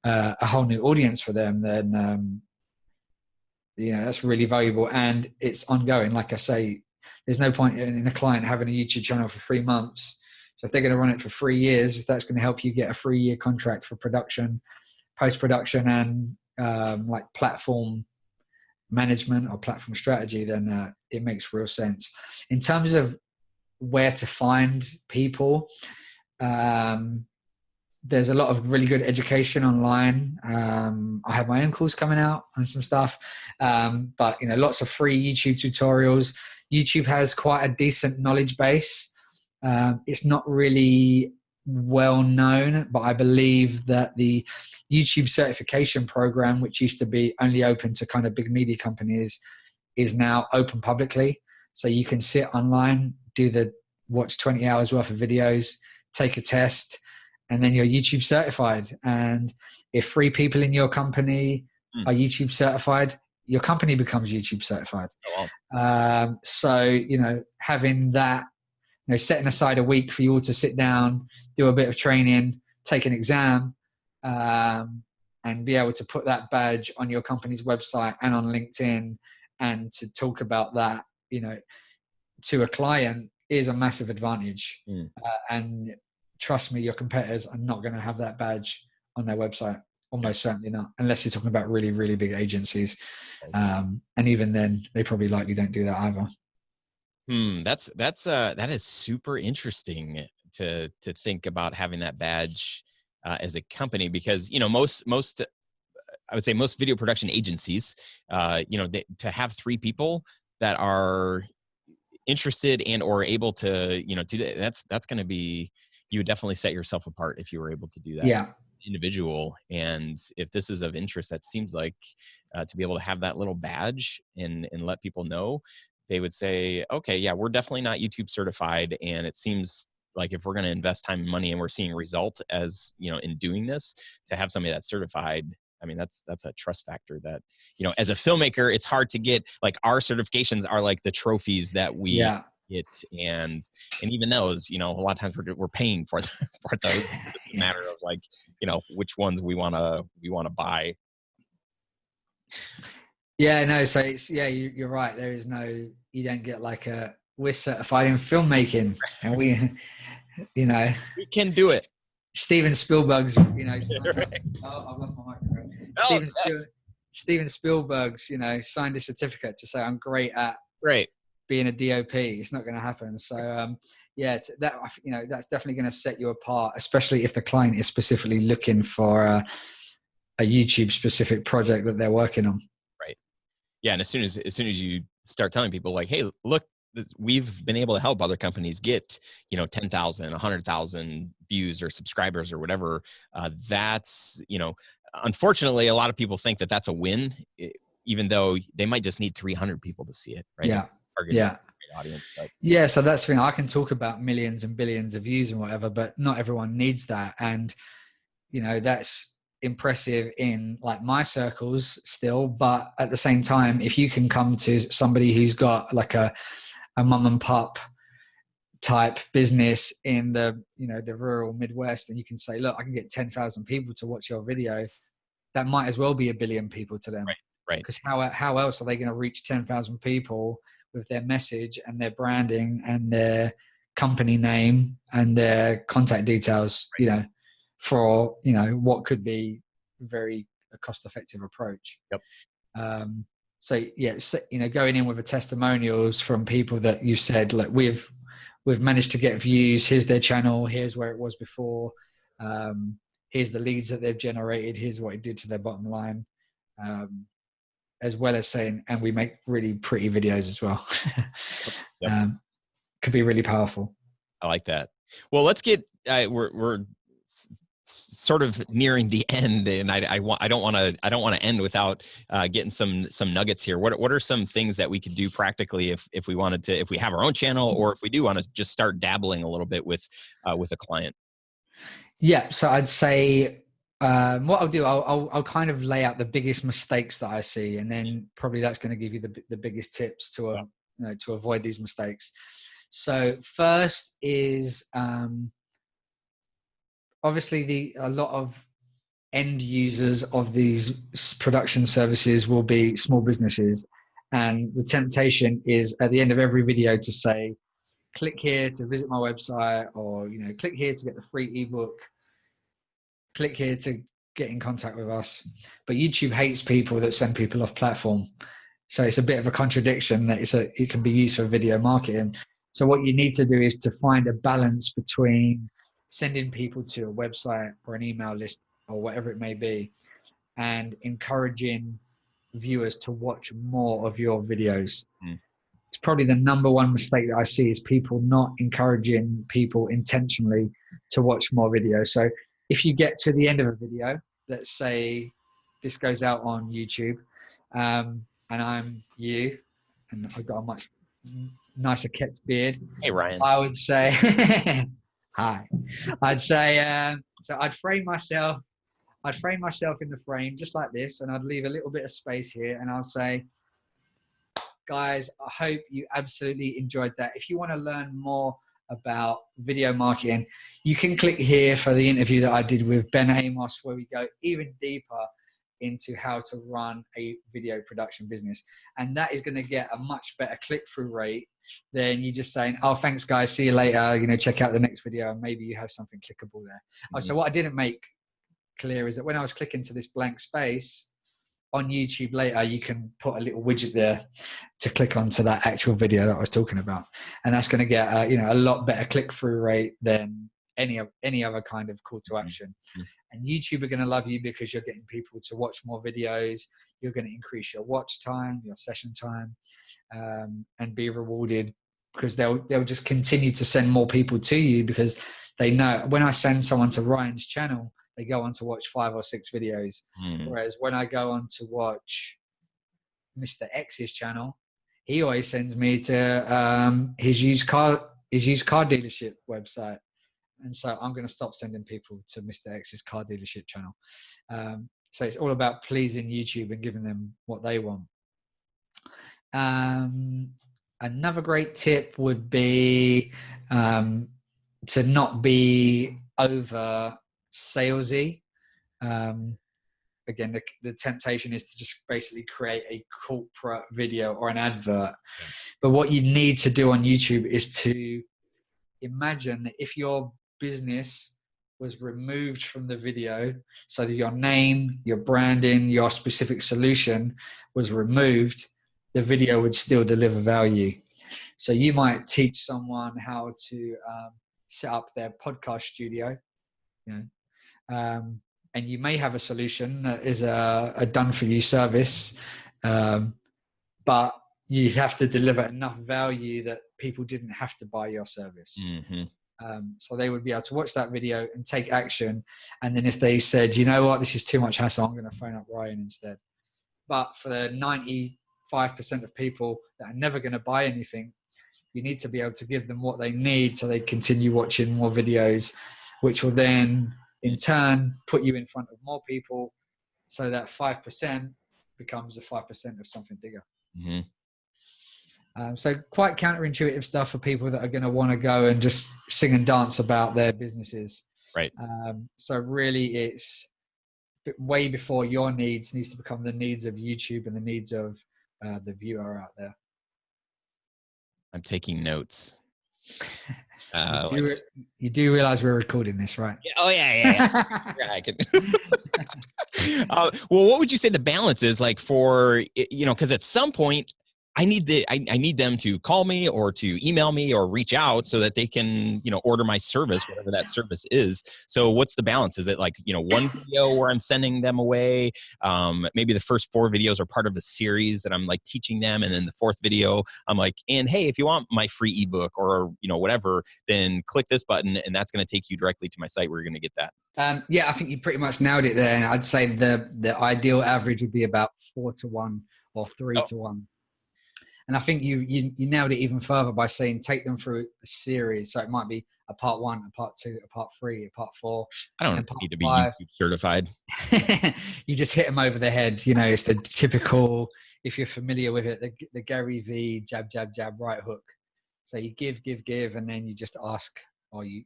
a whole new audience for them, then, that's really valuable. And it's ongoing. Like I say, there's no point in a client having a YouTube channel for 3 months. So if they're going to run it for 3 years, that's going to help you get a 3-year contract for production, post-production, and platform management or platform strategy, then it makes real sense. In terms of where to find people, there's a lot of really good education online. I have my own course coming out and some stuff, but lots of free YouTube tutorials. YouTube has quite a decent knowledge base. It's not really well known, but I believe that the YouTube certification program, which used to be only open to kind of big media companies, is now open publicly. So you can sit online, watch 20 hours worth of videos, take a test, and then you're YouTube certified. And if 3 people in your company are YouTube certified, your company becomes YouTube certified. Oh, wow. So, having that, setting aside a week for you all to sit down, do a bit of training, take an exam, and be able to put that badge on your company's website and on LinkedIn, and to talk about that, to a client is a massive advantage. And trust me, your competitors are not going to have that badge on their website. Almost certainly not, unless you're talking about really, really big agencies. And even then, they probably likely don't do that either. That is super interesting to think about having that badge as a company, because most I would say most video production agencies, to have 3 people that are interested and or able to do that, that's going to be, you would definitely set yourself apart if you were able to do that. Yeah. Individual. And if this is of interest, that seems like to be able to have that little badge and let people know, they would say, okay, yeah, we're definitely not YouTube certified. And it seems like if we're going to invest time and money and we're seeing results as, in doing this, to have somebody that's certified, I mean, that's a trust factor that, as a filmmaker, it's hard to get. Our certifications are like the trophies that we get. And even those, a lot of times we're paying for those. It's just a matter of which ones we want to buy. Yeah, no. So you're right. There is you don't get we're certified in filmmaking, and we can do it. Steven Spielberg's, Right. I've lost my microphone. Steven Spielberg's, signed a certificate to say I'm great at being a DOP. It's not going to happen. So that's definitely going to set you apart, especially if the client is specifically looking for a YouTube specific project that they're working on. Right. Yeah, and as soon as you start telling people hey, look, we've been able to help other companies get 10,000, 100,000 views or subscribers or whatever. That's unfortunately, a lot of people think that that's a win, even though they might just need 300 people to see it. Right. Yeah. Audience, yeah. So that's the thing. I can talk about millions and billions of views and whatever, but not everyone needs that. And that's impressive in like my circles still, but at the same time, if you can come to somebody who's got like a mum and pop type business in the, you know, the rural Midwest, and you can say, look, I can get 10,000 people to watch your video, that might as well be 1 billion people to them. Right. Because how else are they going to reach 10,000 people with their message and their branding and their company name and their contact details, you know, for, you know, what could be very a cost-effective approach. Yep. So yeah, you know, going in with the testimonials from people that you said, like, we've managed to get views. Here's their channel. Here's where it was before. Here's the leads that they've generated. Here's what it did to their bottom line. As well as saying, and we make really pretty videos as well. Yep. Could be really powerful. I like that. Well, let's get, we're sort of nearing the end, and I don't want to end without getting some nuggets here. What are some things that we could do practically if we wanted to, if we have our own channel, or if we do want to just start dabbling a little bit with a client? Yeah. So I'd say, what I'll do, I'll kind of lay out the biggest mistakes that I see, and then probably that's going to give you the biggest tips to, you know, to avoid these mistakes. So first is, obviously a lot of end users of these production services will be small businesses. And the temptation is at the end of every video to say, click here to visit my website, or, you know, click here to get the free ebook, click here to get in contact with us. But YouTube hates people that send people off platform. So it's a bit of a contradiction that it can be used for video marketing. So what you need to do is to find a balance between sending people to a website or an email list or whatever it may be, and encouraging viewers to watch more of your videos. It's probably the number one mistake that I see, is people not encouraging people intentionally to watch more videos. So if you get to the end of a video, let's say this goes out on YouTube, and I'm you, and I've got a much nicer kept beard. Hey, Ryan. I would say, hi. I'd say, so I'd frame myself in the frame just like this, and I'd leave a little bit of space here, and I'll say, guys, I hope you absolutely enjoyed that. If you want to learn more about video marketing, you can click here for the interview that I did with Ben Amos, where we go even deeper into how to run a video production business. And that is going to get a much better click-through rate than you just saying, oh, thanks guys, see you later, you know, check out the next video, and maybe you have something clickable there. Oh, so what I didn't make clear is that when I was clicking to this blank space on YouTube later, you can put a little widget there to click onto that actual video that I was talking about. And that's going to get you know, a lot better click-through rate than any other kind of call to action. And YouTube are going to love you because you're getting people to watch more videos. You're going to increase your watch time, your session time, and be rewarded because they'll just continue to send more people to you, because they know when I send someone to Ryan's channel, they go on to watch 5 or 6 videos. Whereas when I go on to watch Mr. X's channel, he always sends me to his used car dealership website. And so I'm going to stop sending people to Mr. X's car dealership channel. So it's all about pleasing YouTube and giving them what they want. Another great tip would be to not be over salesy. Again, the temptation is to just basically create a corporate video or an advert. But what you need to do on YouTube is to imagine that if your business was removed from the video, so that your name, your branding, your specific solution was removed, the video would still deliver value. So you might teach someone how to set up their podcast studio, you know, and you may have a solution that is a done-for-you service, but you have to deliver enough value that people didn't have to buy your service. So they would be able to watch that video and take action. And then if they said, you know what, this is too much hassle, I'm going to phone up Ryan instead. But for the 95% of people that are never going to buy anything, you need to be able to give them what they need so they continue watching more videos, which will then in turn put you in front of more people, so that 5% becomes the 5% of something bigger. Mm-hmm. So quite counterintuitive stuff for people that are going to want to go and just sing and dance about their businesses. Right. So really it's way before your needs to become the needs of YouTube and the needs of the viewer out there. I'm taking notes. You do realize we're recording this, right? Oh yeah. Yeah, I can. Well, what would you say the balance is like for, because at some point I need them to call me or to email me or reach out so that they can, order my service, whatever that service is. So what's the balance? Is it like, one video where I'm sending them away? Maybe the first 4 videos are part of a series that I'm like teaching them. And then the 4th video, I'm like, and hey, if you want my free ebook or, whatever, then click this button and that's going to take you directly to my site where you're going to get that. Yeah, I think you pretty much nailed it there. I'd say the ideal average would be about 4-to-1 or 3-to-1. And I think you nailed it even further by saying take them through a series. So it might be a part 1, a part 2, a part 3, a part 4. I don't need to be YouTube certified. You just hit them over the head. It's the typical, if you're familiar with it, the Gary V jab, jab, jab, right hook. So you give, and then you just ask, or you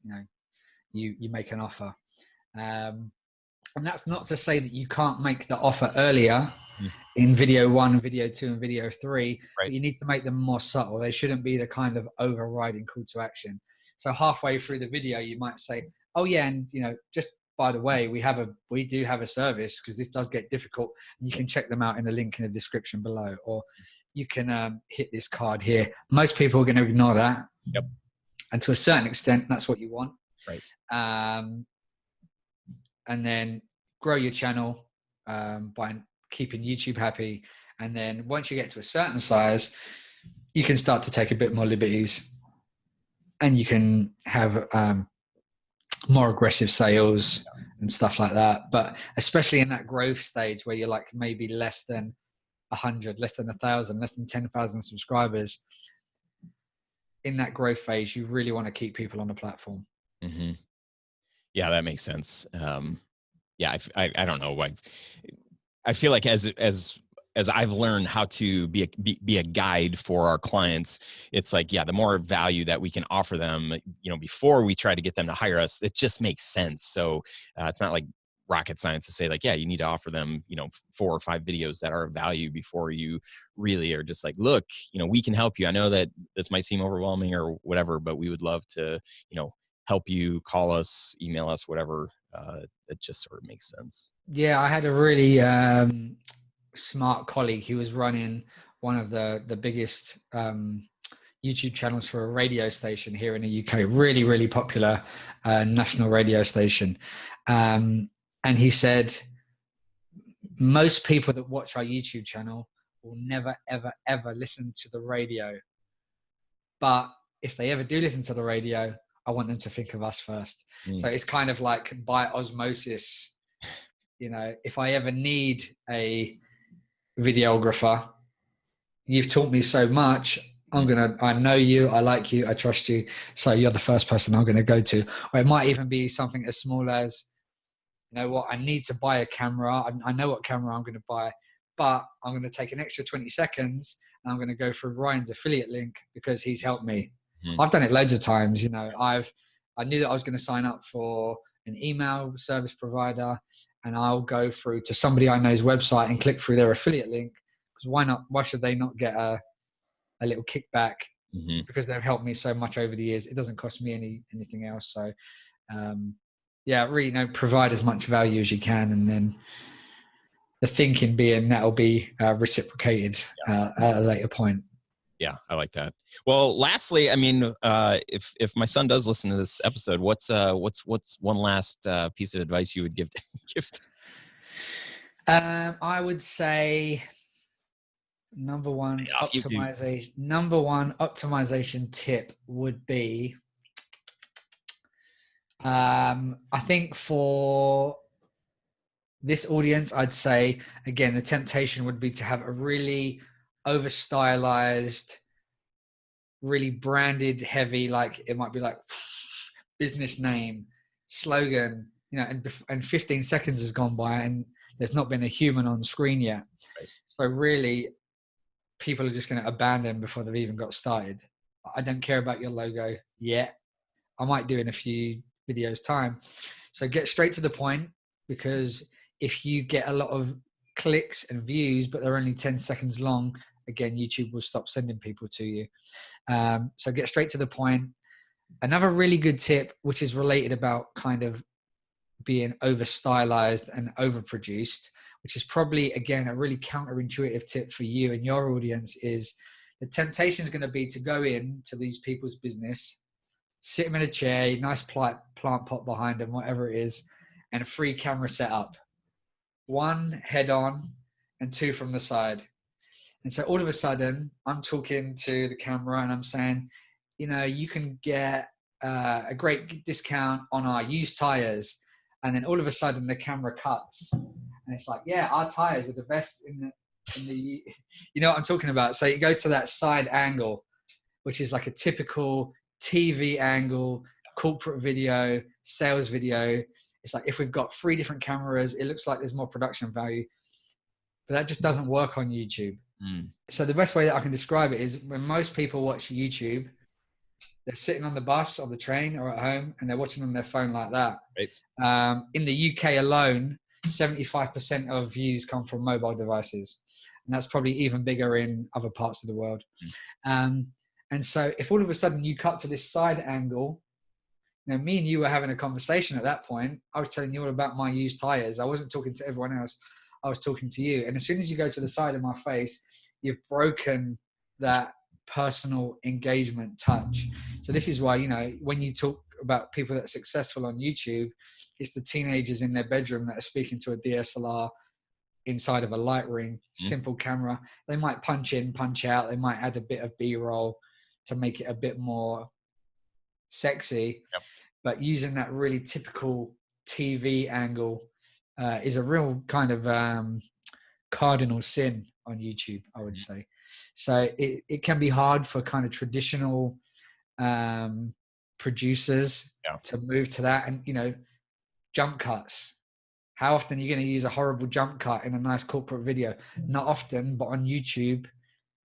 make an offer. And that's not to say that you can't make the offer earlier in video 1, video 2, and video 3, right. But you need to make them more subtle. They shouldn't be the kind of overriding call to action. So halfway through the video, you might say, oh yeah, and just by the way, we do have a service, because this does get difficult. You can check them out in the link in the description below, or you can hit this card here. Most people are going to ignore that. Yep. And to a certain extent, that's what you want. Right. And then grow your channel by keeping YouTube happy. And then once you get to a certain size, you can start to take a bit more liberties, and you can have more aggressive sales and stuff like that. But especially in that growth stage where you're like maybe less than 100, less than 1,000, less than 10,000 subscribers, in that growth phase, you really want to keep people on the platform. Mm-hmm. Yeah, that makes sense. Yeah, I don't know. I feel like as I've learned how to be a guide for our clients, it's like, yeah, the more value that we can offer them, before we try to get them to hire us, it just makes sense. So it's not like rocket science to say like, yeah, you need to offer them, 4 or 5 videos that are of value before you really are just like, look, we can help you. I know that this might seem overwhelming or whatever, but we would love to, help you. Call us, email us, whatever. It just sort of makes sense. Yeah, I had a really smart colleague. He was running one of the biggest YouTube channels for a radio station here in the UK, really, really popular national radio station. And he said, most people that watch our YouTube channel will never, ever, ever listen to the radio. But if they ever do listen to the radio, I want them to think of us first. So it's kind of like by osmosis, if I ever need a videographer, you've taught me so much. I know you, I like you, I trust you. So you're the first person I'm going to go to. Or it might even be something as small as, I need to buy a camera. I know what camera I'm going to buy, but I'm going to take an extra 20 seconds and I'm going to go through Ryan's affiliate link because he's helped me. I've done it loads of times. I knew that I was going to sign up for an email service provider, and I'll go through to somebody I know's website and click through their affiliate link, because why not? Why should they not get a little kickback? Because they've helped me so much over the years. It doesn't cost me anything else. So really, provide as much value as you can, and then the thinking being that'll be reciprocated at a later point. Yeah, I like that. Well, lastly, I mean, if my son does listen to this episode, what's one last piece of advice you would give? I would say number one optimization tip would be, I think for this audience, I'd say, again, the temptation would be to have a really over stylized, really branded heavy, like it might be like business name, slogan, and 15 seconds has gone by and there's not been a human on screen yet. Right. So really, people are just going to abandon before they've even got started. I don't care about your logo yet. I might do in a few videos time. So get straight to the point, because if you get a lot of clicks and views, but they're only 10 seconds long, again, YouTube will stop sending people to you. So get straight to the point. Another really good tip, which is related about kind of being over stylized and overproduced, which is probably, again, a really counterintuitive tip for you and your audience, is the temptation is going to be to go into these people's business, sit them in a chair, nice plant pot behind them, whatever it is, and a free camera setup. 1 head on and 2 from the side. And so all of a sudden I'm talking to the camera and I'm saying, you can get a great discount on our used tires. And then all of a sudden the camera cuts and it's like, yeah, our tires are the best in the, you know what I'm talking about? So it goes to that side angle, which is like a typical TV angle, corporate video, sales video. It's like, if we've got 3 different cameras, it looks like there's more production value, but that just doesn't work on YouTube. So the best way that I can describe it is, when most people watch YouTube, they're sitting on the bus or the train or at home and they're watching on their phone like that. Right. In the UK alone, 75% of views come from mobile devices. And that's probably even bigger in other parts of the world. And so if all of a sudden you cut to this side angle, me and you were having a conversation at that point. I was telling you all about my used tires. I wasn't talking to everyone else. I was talking to you. And as soon as you go to the side of my face, you've broken that personal engagement touch. So this is why, when you talk about people that are successful on YouTube, it's the teenagers in their bedroom that are speaking to a DSLR inside of a light ring, simple camera. They might punch in, punch out. They might add a bit of B-roll to make it a bit more sexy. Yep. But using that really typical TV angle is a real kind of cardinal sin on YouTube, I would say. So it can be hard for kind of traditional producers to move to that. And, jump cuts. How often are you going to use a horrible jump cut in a nice corporate video? Not often, but on YouTube,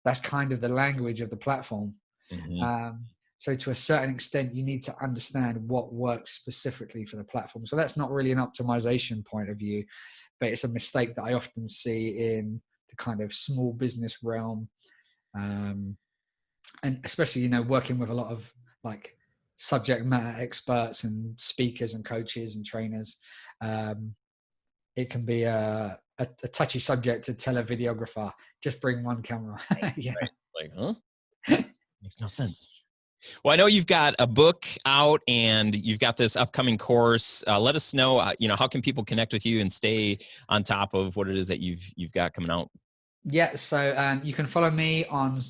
that's kind of the language of the platform. So to a certain extent, you need to understand what works specifically for the platform. So that's not really an optimization point of view, but it's a mistake that I often see in the kind of small business realm. And especially, working with a lot of like subject matter experts and speakers and coaches and trainers. It can be a touchy subject to tell a videographer, just bring 1 camera. Yeah. Right. Like, huh? Makes no sense. Well, I know you've got a book out and you've got this upcoming course. Let us know, how can people connect with you and stay on top of what it is that you've got coming out? Yeah, so you can follow me on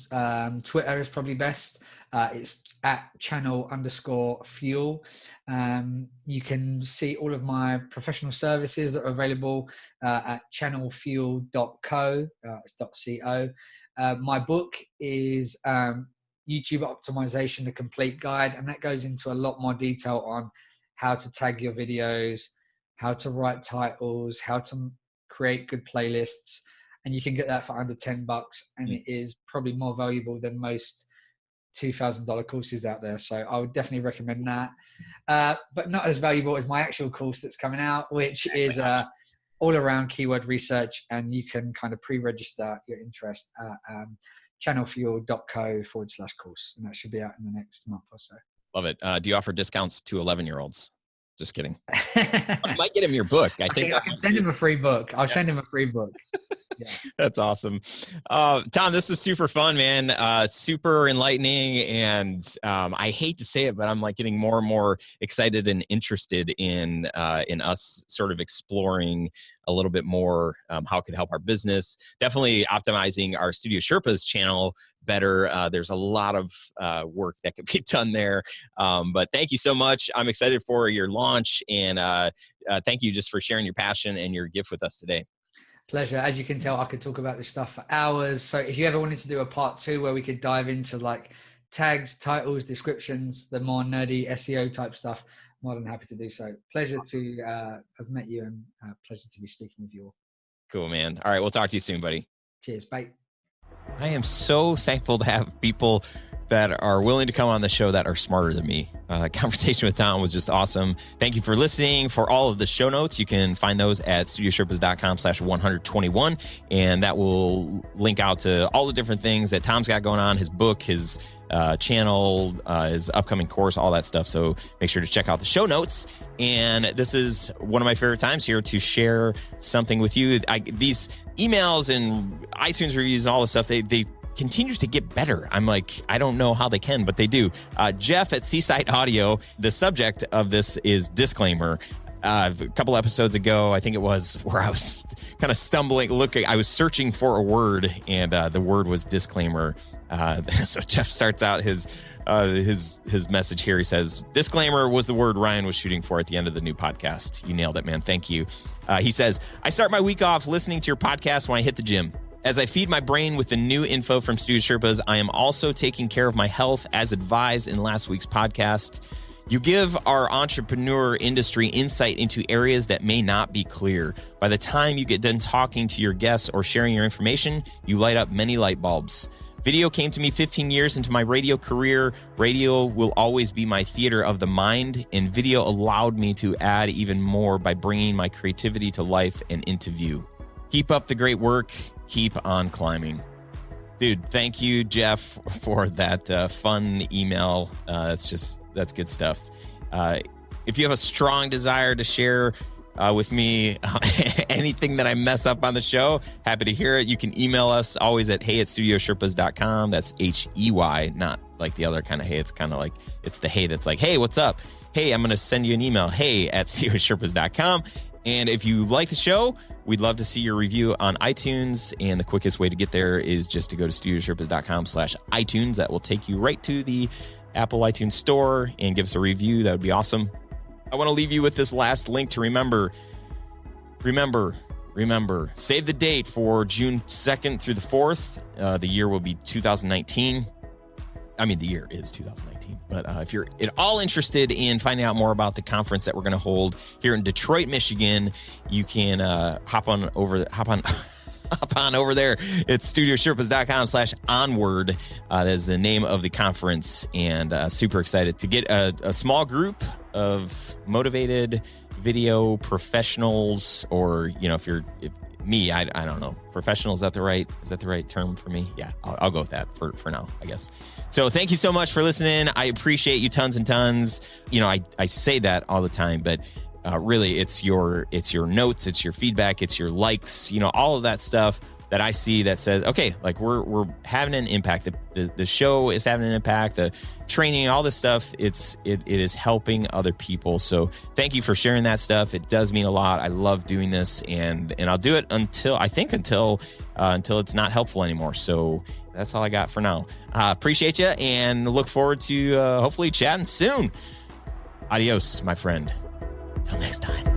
Twitter is probably best. It's at @channel_fuel. You can see all of my professional services that are available at channelfuel.co. .co. My book is YouTube Optimization, the Complete Guide, and that goes into a lot more detail on how to tag your videos, how to write titles, how to create good playlists. And you can get that for under $10, and it is probably more valuable than most $2,000 courses out there. So I would definitely recommend that. But not as valuable as my actual course that's coming out, which is all around keyword research. And you can kind of pre-register your interest at channelfuel.co/course. And that should be out in the next month or so. Love it. Do you offer discounts to 11-year-olds? Just kidding. I might get him your book. I can send him a free book. I'll send him a free book. Yeah. That's awesome. Tom, this is super fun, man. Super enlightening. And I hate to say it, but I'm like getting more and more excited and interested in us sort of exploring a little bit more how it could help our business. Definitely optimizing our Studio Sherpas channel better. There's a lot of work that could be done there. But thank you so much. I'm excited for your launch. And thank you just for sharing your passion and your gift with us today. Pleasure. As you can tell, I could talk about this stuff for hours. So if you ever wanted to do a part 2 where we could dive into like tags, titles, descriptions, the more nerdy SEO type stuff, more than happy to do so. Pleasure to have met you, and pleasure to be speaking with you all. Cool, man. All right, we'll talk to you soon, buddy. Cheers. Bye. I am so thankful to have people that are willing to come on the show that are smarter than me. Conversation with Tom was just awesome. Thank you for listening. For all of the show notes, you can find those at studiosherpas.com/121. And that will link out to all the different things that Tom's got going on, his book, his channel, his upcoming course, all that stuff. So make sure to check out the show notes. And this is one of my favorite times here to share something with you. These emails and iTunes reviews and all this stuff, they continues to get better. I'm like, I don't know how they can, but they do. Jeff at Seaside Audio, the subject of this is disclaimer. A couple episodes ago, I think it was, where I was kind of stumbling, I was searching for a word, and the word was disclaimer. So Jeff starts out his message here. He says, disclaimer was the word Ryan was shooting for at the end of the new podcast. You nailed it, man. Thank you. He says, I start my week off listening to your podcast when I hit the gym. As I feed my brain with the new info from Studio Sherpas, I am also taking care of my health as advised in last week's podcast. You give our entrepreneur industry insight into areas that may not be clear. By the time you get done talking to your guests or sharing your information, you light up many light bulbs. Video came to me 15 years into my radio career. Radio will always be my theater of the mind, and video allowed me to add even more by bringing my creativity to life and into view. Keep up the great work. Keep on climbing. Dude, thank you, Jeff, for that fun email. That's good stuff. If you have a strong desire to share with me anything that I mess up on the show, happy to hear it. You can email us always at hey@studiosherpas.com. That's HEY, not like the other kind of hey. It's kind of like, it's the hey that's like, hey, what's up? Hey, I'm going to send you an email, hey@studiosherpas.com. And if you like the show, we'd love to see your review on iTunes. And the quickest way to get there is just to go to studiosherpas.com/iTunes. That will take you right to the Apple iTunes store and give us a review. That would be awesome. I want to leave you with this last link to remember. Save the date for June 2nd through the 4th. The year will be 2019. I mean, the year is 2019, but if you're at all interested in finding out more about the conference that we're going to hold here in Detroit, Michigan, you can hop on over there. It's studiosherpas.com/onward. That is the name of the conference, and super excited to get a small group of motivated video professionals, or, you know, if me, I don't know. Professional, is that the right term for me? Yeah, I'll go with that for now, I guess. So thank you so much for listening. I appreciate you tons and tons. You know, I say that all the time, but really it's your notes, it's your feedback, it's your likes, you know, all of that stuff that I see that says, okay, like we're having an impact. The show is having an impact. The training, all this stuff, it is helping other people. So thank you for sharing that stuff. It does mean a lot. I love doing this, and I'll do it until it's not helpful anymore. So that's all I got for now. Appreciate you, and look forward to hopefully chatting soon. Adios, my friend. Till next time.